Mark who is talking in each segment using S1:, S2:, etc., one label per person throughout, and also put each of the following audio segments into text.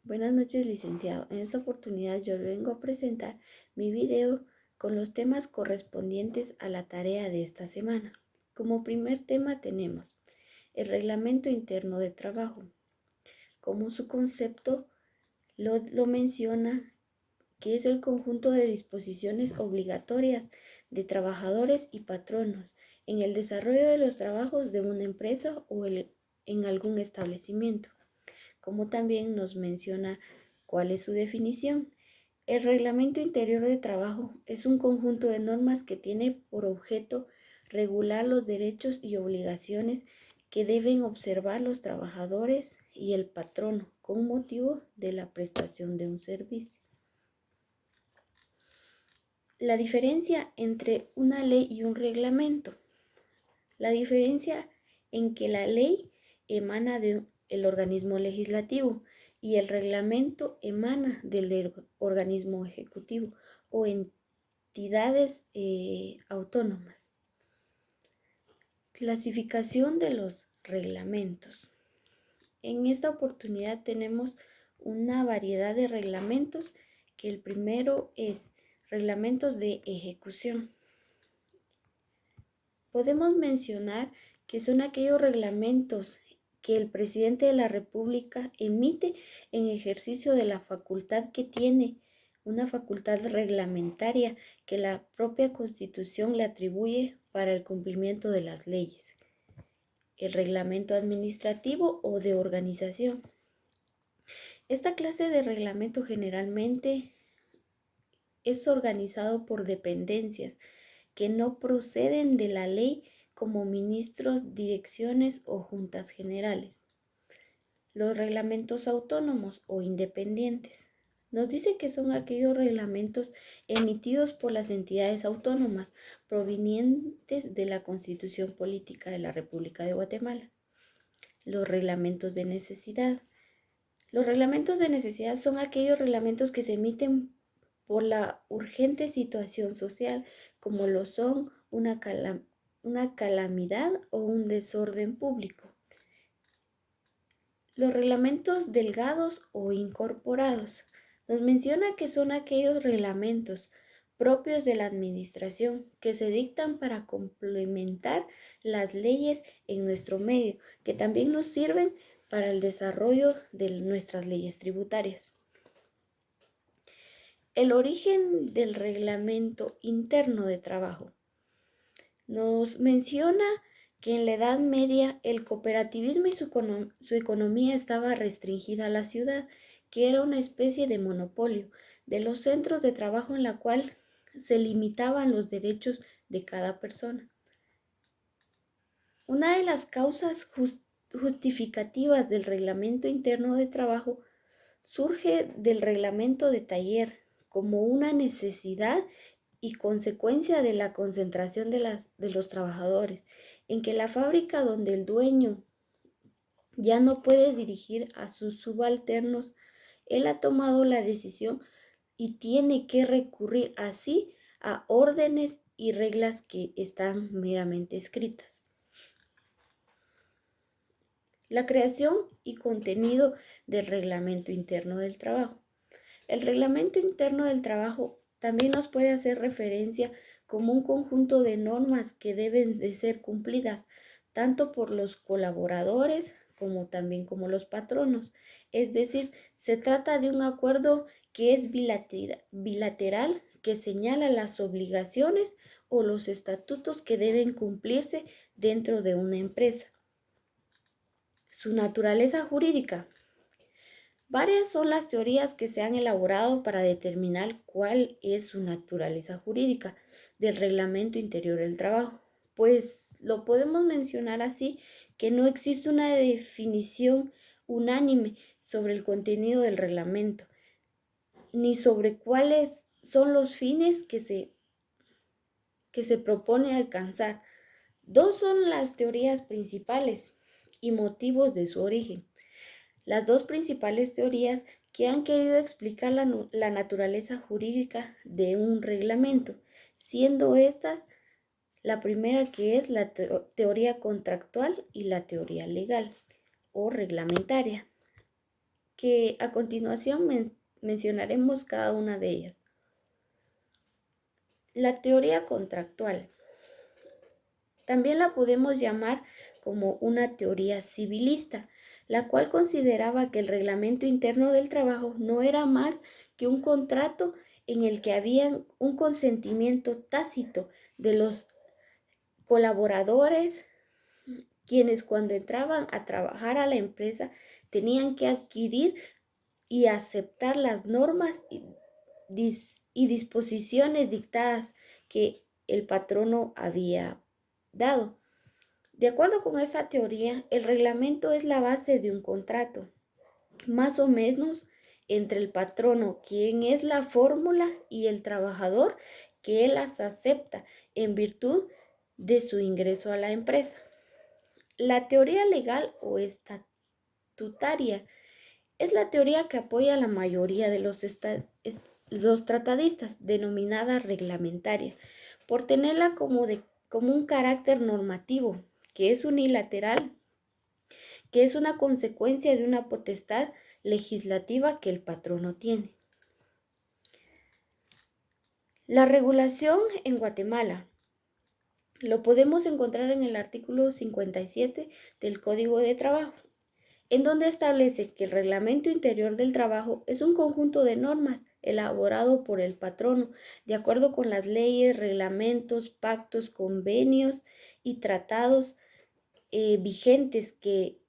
S1: Buenas noches, licenciado. En esta oportunidad yo vengo a presentar mi video con los temas correspondientes a la tarea de esta semana. Como primer tema tenemos el Reglamento Interno de Trabajo. Como su concepto lo menciona, que es el conjunto de disposiciones obligatorias de trabajadores y patronos en el desarrollo de los trabajos de una empresa o en algún establecimiento. Como también nos menciona cuál es su definición. El Reglamento Interior de Trabajo es un conjunto de normas que tiene por objeto regular los derechos y obligaciones que deben observar los trabajadores y el patrono con motivo de la prestación de un servicio. La diferencia entre una ley y un reglamento. La diferencia en que la ley emana del organismo legislativo y el reglamento emana del organismo ejecutivo o entidades autónomas. Clasificación de los reglamentos. En esta oportunidad tenemos una variedad de reglamentos, que el primero es reglamentos de ejecución. Podemos mencionar que son aquellos reglamentos que el presidente de la República emite en ejercicio de la facultad que tiene, una facultad reglamentaria que la propia Constitución le atribuye para el cumplimiento de las leyes. El reglamento administrativo o de organización. Esta clase de reglamento generalmente es organizado por dependencias que no proceden de la ley, como ministros, direcciones o juntas generales. Los reglamentos autónomos o independientes. Nos dice que son aquellos reglamentos emitidos por las entidades autónomas provenientes de la Constitución Política de la República de Guatemala. Los reglamentos de necesidad. Los reglamentos de necesidad son aquellos reglamentos que se emiten por la urgente situación social, como lo son una calamidad o un desorden público. Los reglamentos delgados o incorporados. Nos menciona que son aquellos reglamentos propios de la administración que se dictan para complementar las leyes en nuestro medio, que también nos sirven para el desarrollo de nuestras leyes tributarias. El origen del Reglamento Interno de Trabajo. Nos menciona que en la Edad Media el cooperativismo y su economía estaba restringida a la ciudad, que era una especie de monopolio de los centros de trabajo en la cual se limitaban los derechos de cada persona. Una de las causas justificativas del Reglamento Interno de Trabajo surge del Reglamento de Taller como una necesidad y consecuencia de la concentración de los trabajadores, en que la fábrica donde el dueño ya no puede dirigir a sus subalternos, él ha tomado la decisión y tiene que recurrir así a órdenes y reglas que están meramente escritas. La creación y contenido del Reglamento Interno del Trabajo. El Reglamento Interno del Trabajo también nos puede hacer referencia como un conjunto de normas que deben de ser cumplidas tanto por los colaboradores como también como los patronos. Es decir, se trata de un acuerdo que es bilateral, que señala las obligaciones o los estatutos que deben cumplirse dentro de una empresa. Su naturaleza jurídica. Varias son las teorías que se han elaborado para determinar cuál es su naturaleza jurídica del Reglamento Interior del Trabajo. Pues lo podemos mencionar así, que no existe una definición unánime sobre el contenido del reglamento, ni sobre cuáles son los fines que se propone alcanzar. Dos son las teorías principales y motivos de su origen. Las dos principales teorías que han querido explicar la naturaleza jurídica de un reglamento, siendo estas la primera, que es la teoría contractual, y la teoría legal o reglamentaria, que a continuación mencionaremos cada una de ellas. La teoría contractual. También la podemos llamar como una teoría civilista, la cual consideraba que el reglamento interno del trabajo no era más que un contrato en el que había un consentimiento tácito de los colaboradores, quienes cuando entraban a trabajar a la empresa tenían que adquirir y aceptar las normas y disposiciones dictadas que el patrono había dado. De acuerdo con esta teoría, el reglamento es la base de un contrato, más o menos entre el patrono, quien es la fórmula, y el trabajador, que él las acepta en virtud de su ingreso a la empresa. La teoría legal o estatutaria es la teoría que apoya a la mayoría de los tratadistas, denominada reglamentaria, por tenerla como un carácter normativo, que es unilateral, que es una consecuencia de una potestad legislativa que el patrono tiene. La regulación en Guatemala. Lo podemos encontrar en el artículo 57 del Código de Trabajo, en donde establece que el reglamento interior del trabajo es un conjunto de normas elaborado por el patrono, de acuerdo con las leyes, reglamentos, pactos, convenios y tratados vigentes que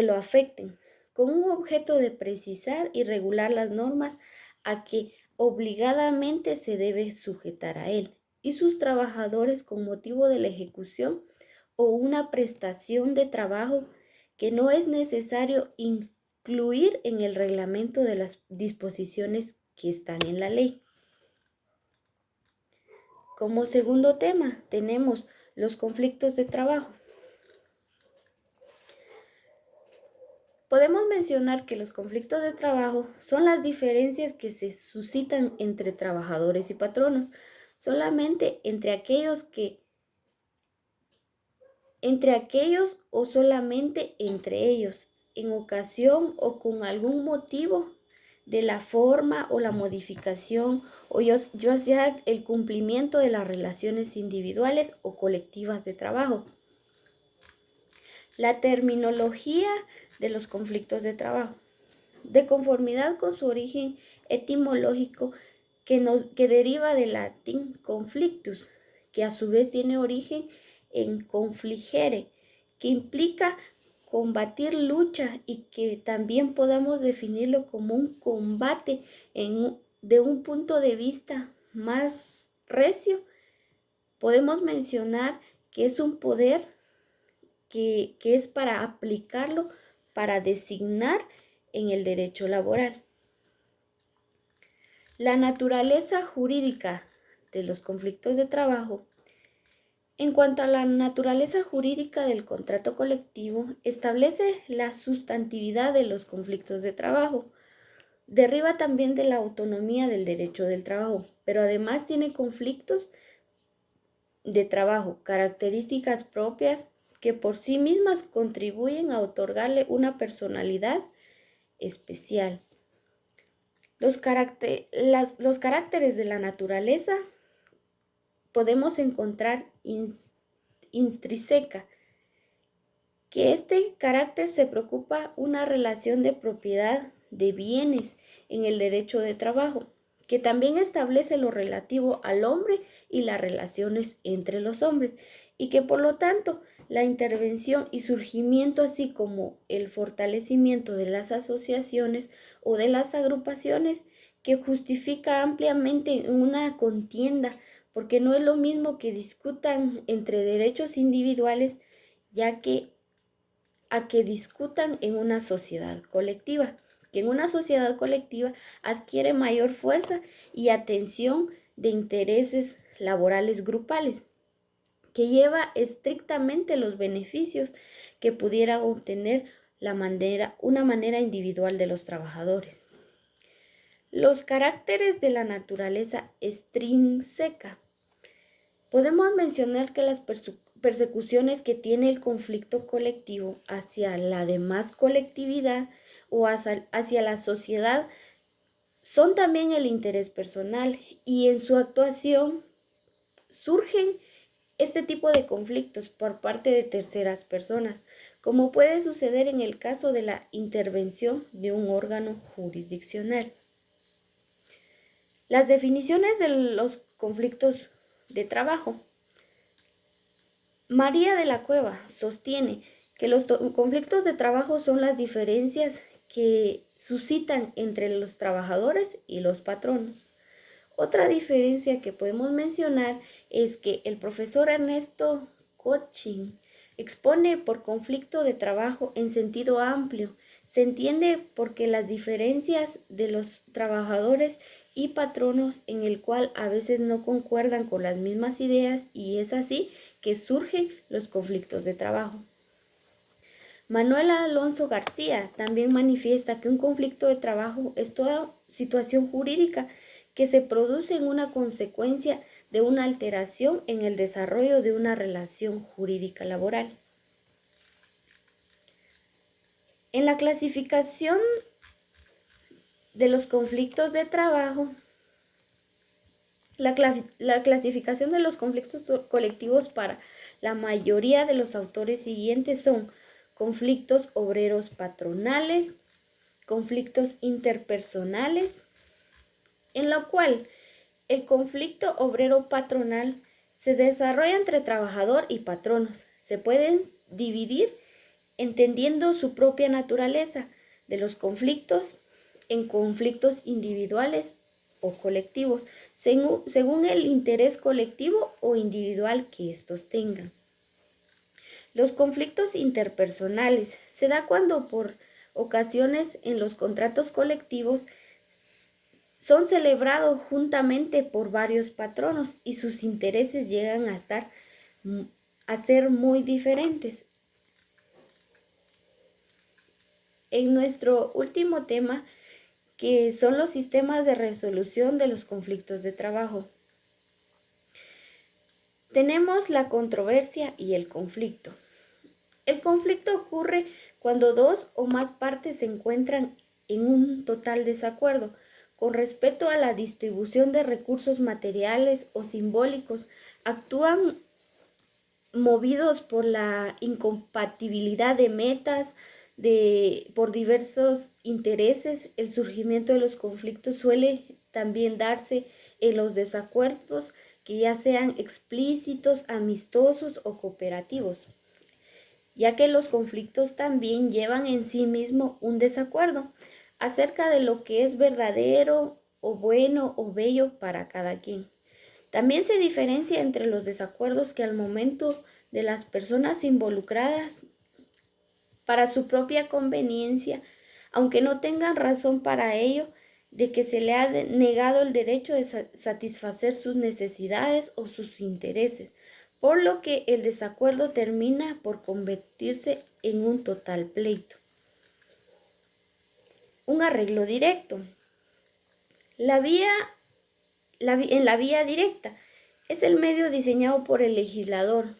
S1: lo afecten, con un objeto de precisar y regular las normas a que obligadamente se debe sujetar a él y sus trabajadores con motivo de la ejecución o una prestación de trabajo que no es necesario incluir en el reglamento de las disposiciones que están en la ley. Como segundo tema tenemos los conflictos de trabajo. Podemos mencionar que los conflictos de trabajo son las diferencias que se suscitan entre trabajadores y patronos, solamente entre aquellos o solamente entre ellos, en ocasión o con algún motivo de la forma o la modificación o ya sea el cumplimiento de las relaciones individuales o colectivas de trabajo. La terminología de los conflictos de trabajo. De conformidad con su origen etimológico que deriva del latín conflictus, que a su vez tiene origen en confligere, que implica combatir, lucha, y que también podamos definirlo como un combate de un punto de vista más recio. Podemos mencionar que es un poder que es para aplicarlo, para designar en el derecho laboral. La naturaleza jurídica de los conflictos de trabajo. En cuanto a la naturaleza jurídica del contrato colectivo, establece la sustantividad de los conflictos de trabajo. Deriva también de la autonomía del derecho del trabajo, pero además tiene conflictos de trabajo, características propias que por sí mismas contribuyen a otorgarle una personalidad especial. Los caracteres de la naturaleza podemos encontrar intrínseca, que este carácter se preocupa una relación de propiedad de bienes en el derecho de trabajo, que también establece lo relativo al hombre y las relaciones entre los hombres, y que por lo tanto la intervención y surgimiento, así como el fortalecimiento de las asociaciones o de las agrupaciones, que justifica ampliamente una contienda, porque no es lo mismo que discutan entre derechos individuales, ya que a que discutan en una sociedad colectiva, que en una sociedad colectiva adquiere mayor fuerza y atención de intereses laborales grupales, que lleva estrictamente los beneficios que pudiera obtener una manera individual de los trabajadores. Los caracteres de la naturaleza extrínseca. Podemos mencionar que las persecuciones que tiene el conflicto colectivo hacia la demás colectividad o hacia la sociedad son también el interés personal y en su actuación surgen este tipo de conflictos por parte de terceras personas, como puede suceder en el caso de la intervención de un órgano jurisdiccional. Las definiciones de los conflictos de trabajo. María de la Cueva sostiene que los conflictos de trabajo son las diferencias que suscitan entre los trabajadores y los patronos. Otra diferencia que podemos mencionar es que el profesor Ernesto Cochin expone por conflicto de trabajo en sentido amplio. Se entiende porque las diferencias de los trabajadores y patronos en el cual a veces no concuerdan con las mismas ideas y es así que surgen los conflictos de trabajo. Manuela Alonso García también manifiesta que un conflicto de trabajo es toda situación jurídica que se produce en una consecuencia de una alteración en el desarrollo de una relación jurídica laboral. En la clasificación de los conflictos de trabajo, la clasificación de los conflictos colectivos para la mayoría de los autores siguientes son conflictos obreros patronales, conflictos interpersonales, en lo cual el conflicto obrero patronal se desarrolla entre trabajador y patronos. Se pueden dividir entendiendo su propia naturaleza de los conflictos en conflictos individuales o colectivos, según el interés colectivo o individual que estos tengan. Los conflictos interpersonales se da cuando por ocasiones en los contratos colectivos son celebrados juntamente por varios patronos y sus intereses llegan a ser muy diferentes. En nuestro último tema, que son los sistemas de resolución de los conflictos de trabajo, tenemos la controversia y el conflicto. El conflicto ocurre cuando dos o más partes se encuentran en un total desacuerdo con respecto a la distribución de recursos materiales o simbólicos, actúan movidos por la incompatibilidad de metas, por diversos intereses. El surgimiento de los conflictos suele también darse en los desacuerdos que ya sean explícitos, amistosos o cooperativos, ya que los conflictos también llevan en sí mismo un desacuerdo acerca de lo que es verdadero o bueno o bello para cada quien. También se diferencia entre los desacuerdos que al momento de las personas involucradas para su propia conveniencia, aunque no tengan razón para ello, de que se le ha negado el derecho de satisfacer sus necesidades o sus intereses, por lo que el desacuerdo termina por convertirse en un total pleito. Un arreglo directo. En la vía directa es el medio diseñado por el legislador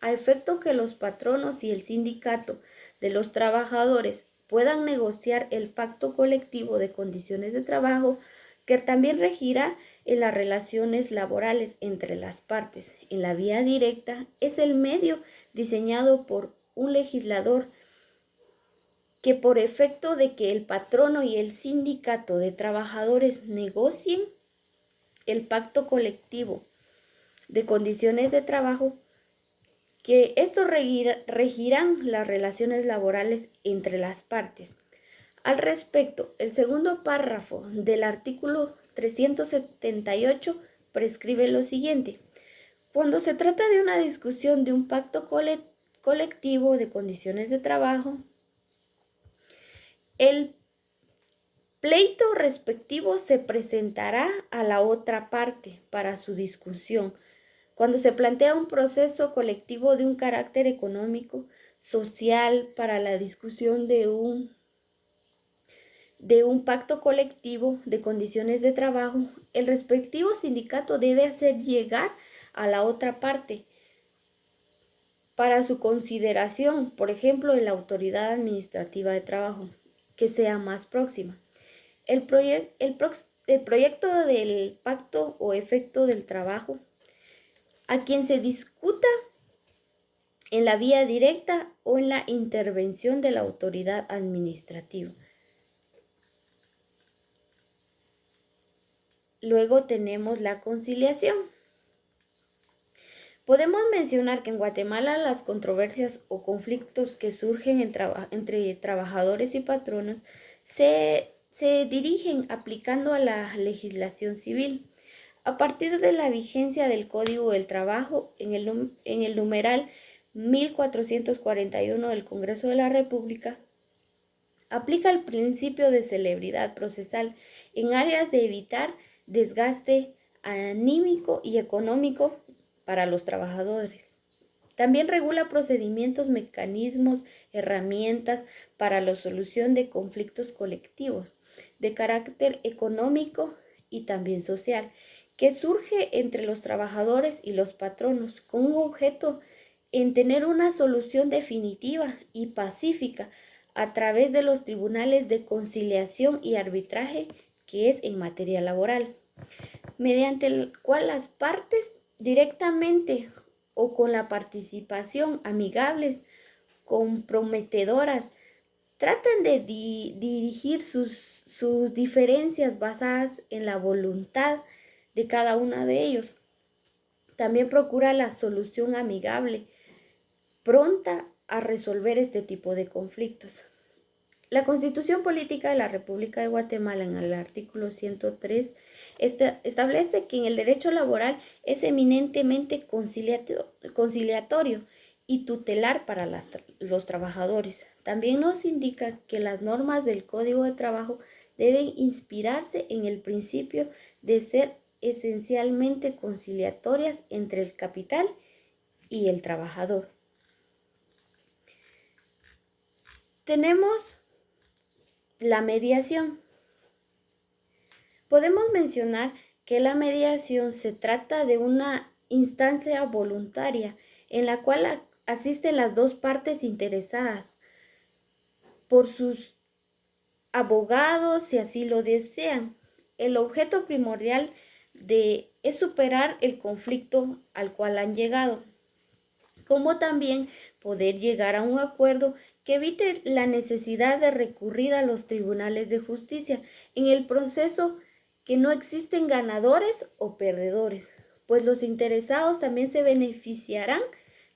S1: a efecto que los patronos y el sindicato de los trabajadores puedan negociar el pacto colectivo de condiciones de trabajo que también regirá en las relaciones laborales entre las partes. En la vía directa es el medio diseñado por un legislador que por efecto de que el patrono y el sindicato de trabajadores negocien el pacto colectivo de condiciones de trabajo, que estos regirán las relaciones laborales entre las partes. Al respecto, el segundo párrafo del artículo 378 prescribe lo siguiente: cuando se trata de una discusión de un pacto colectivo de condiciones de trabajo, el pleito respectivo se presentará a la otra parte para su discusión. Cuando se plantea un proceso colectivo de un carácter económico, social, para la discusión de un pacto colectivo de condiciones de trabajo, el respectivo sindicato debe hacer llegar a la otra parte para su consideración, por ejemplo, en la autoridad administrativa de trabajo, que sea más próxima. El proyecto del pacto o efecto del trabajo, a quien se discuta en la vía directa o en la intervención de la autoridad administrativa. Luego tenemos la conciliación. Podemos mencionar que en Guatemala las controversias o conflictos que surgen entre trabajadores y patronos se dirigen aplicando a la legislación civil. A partir de la vigencia del Código del Trabajo en el numeral 1441 del Congreso de la República, aplica el principio de celebridad procesal en áreas de evitar desgaste anímico y económico para los trabajadores. También regula procedimientos, mecanismos, herramientas para la solución de conflictos colectivos de carácter económico y también social, que surge entre los trabajadores y los patronos, con un objeto en tener una solución definitiva y pacífica a través de los tribunales de conciliación y arbitraje, que es en materia laboral, mediante el cual las partes directamente o con la participación amigables, comprometedoras, tratan de dirigir sus diferencias basadas en la voluntad de cada uno de ellos. También procura la solución amigable, pronta a resolver este tipo de conflictos. La Constitución Política de la República de Guatemala, en el artículo 103, establece que en el derecho laboral es eminentemente conciliatorio y tutelar para los trabajadores. También nos indica que las normas del Código de Trabajo deben inspirarse en el principio de ser esencialmente conciliatorias entre el capital y el trabajador. Tenemos la mediación. Podemos mencionar que la mediación se trata de una instancia voluntaria en la cual asisten las dos partes interesadas por sus abogados, si así lo desean. El objeto primordial es superar el conflicto al cual han llegado, como también poder llegar a un acuerdo que evite la necesidad de recurrir a los tribunales de justicia en el proceso, que no existen ganadores o perdedores, pues los interesados también se beneficiarán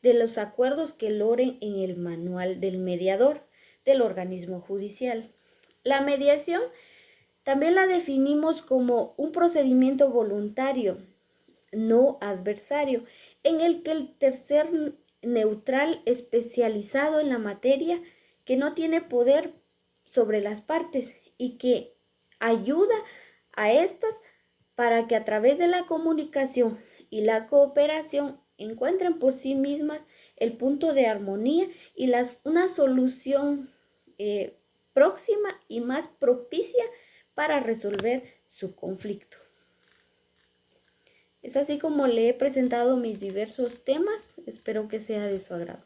S1: de los acuerdos que logren en el manual del mediador del organismo judicial. La mediación también la definimos como un procedimiento voluntario, no adversario, en el que el tercer neutral especializado en la materia, que no tiene poder sobre las partes y que ayuda a estas para que a través de la comunicación y la cooperación encuentren por sí mismas el punto de armonía y una solución próxima y más propicia para resolver su conflicto. Es así como le he presentado mis diversos temas. Espero que sea de su agrado.